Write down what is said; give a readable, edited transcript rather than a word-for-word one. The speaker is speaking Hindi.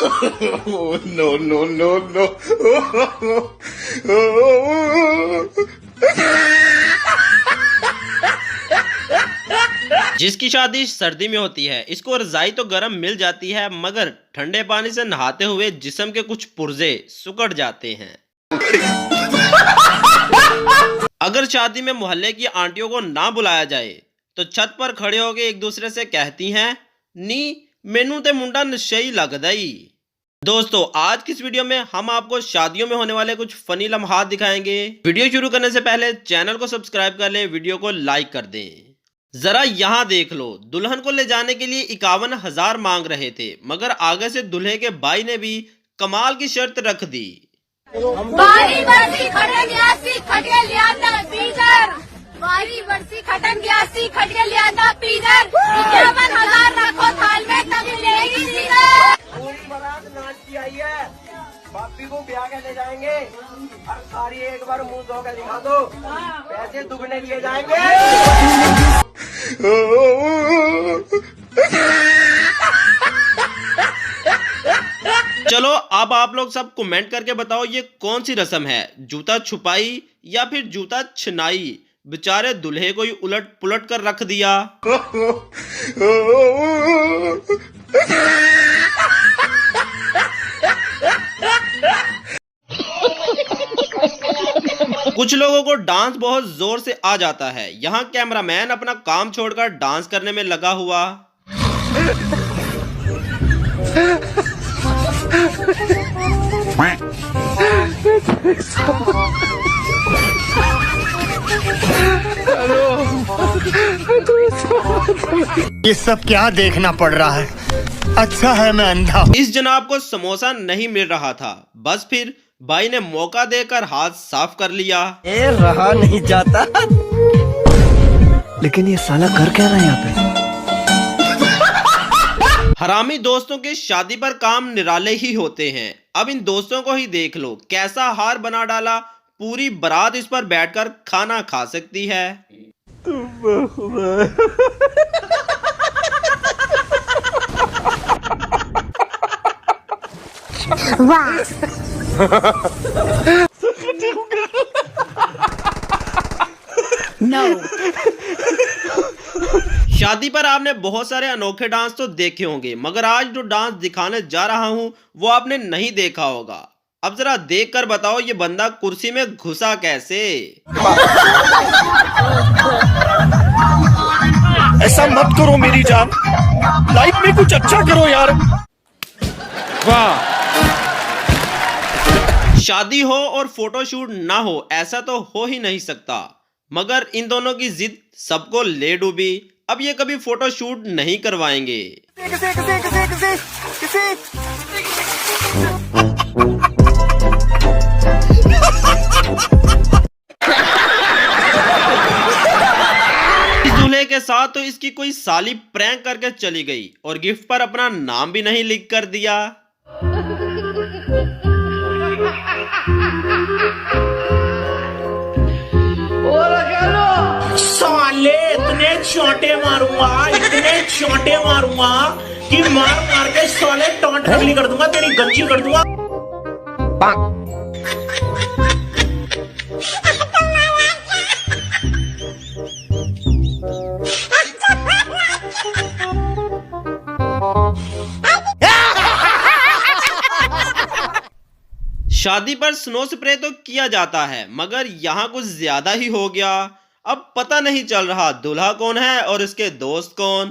No, no, no, no. जिसकी शादी सर्दी में होती है, इसको रजाई तो गर्म मिल जाती है, मगर ठंडे पानी से नहाते हुए जिस्म के कुछ पुर्जे सुकड़ जाते हैं। अगर शादी में मोहल्ले की आंटियों को ना बुलाया जाए तो छत पर खड़े होकर एक दूसरे से कहती हैं, नी मेनू ते मुंडा नशई लगदा ही। दोस्तों, आज की इस वीडियो में हम आपको शादियों में होने वाले कुछ फनी लम्हात दिखाएंगे। वीडियो शुरू करने से पहले चैनल को सब्सक्राइब कर लें, वीडियो को लाइक कर दें। जरा यहाँ देख लो, दुल्हन को ले जाने के लिए 51,000 मांग रहे थे, मगर आगे से दूल्हे के भाई ने भी कमाल की शर्त रख दी। बारी बरसी खटन ग्यासी खटिया लियादा पीजर, बारी बरसी खटन ग्यासी खटिया लियादा पीजर, 51,000 रखो थाल में तभी लेगी सीधर। पूरी बारात नाच की आई है, बापी को ब्याह के ले जाएंगे और सारी एक बार मुंह धो के दिखा दो, पैसे दुगने लिए जाएंगे। चलो अब आप लोग सब कमेंट करके बताओ, ये कौन सी रस्म है, जूता छुपाई या फिर जूता छिनाई। बेचारे दूल्हे को ही उलट पुलट कर रख दिया। कुछ लोगों को डांस बहुत जोर से आ जाता है। यहाँ कैमरामैन अपना काम छोड़कर डांस करने में लगा हुआ। ये सब क्या देखना पड़ रहा है? अच्छा है मैं अंधा। इस जनाब को समोसा नहीं मिल रहा था, बस फिर भाई ने मौका देकर हाथ साफ कर लिया। ये रहा नहीं जाता। लेकिन ये साला कर क्या रहा है यहाँ पे? हरामी दोस्तों के शादी पर काम निराले ही होते हैं। अब इन दोस्तों को ही देख लो, कैसा हार बना डाला। पूरी बारात इस पर बैठकर खाना खा सकती है। No. शादी पर आपने बहुत सारे अनोखे डांस तो देखे होंगे, मगर आज जो डांस दिखाने जा रहा हूं वो आपने नहीं देखा होगा। अब जरा देख कर बताओ, ये बंदा कुर्सी में घुसा कैसे? ऐसा मत करो मेरी जान, लाइफ में कुछ अच्छा करो यार। वाह। शादी हो और फोटोशूट ना हो, ऐसा तो हो ही नहीं सकता, मगर इन दोनों की जिद सबको ले डूबी। अब ये कभी फोटोशूट नहीं करवाएंगे। इस दूल्हे के साथ तो इसकी कोई साली प्रैंक करके चली गई और गिफ्ट पर अपना नाम भी नहीं लिख कर दिया। साले इतने चोटे मारूंगा कि मार मार के साले टॉन्ट नकली कर दूंगा, तेरी गंजी कर दूंगा। शादी पर स्नो स्प्रे तो किया जाता है, मगर यहाँ कुछ ज्यादा ही हो गया। अब पता नहीं चल रहा दूल्हा कौन है और इसके दोस्त कौन।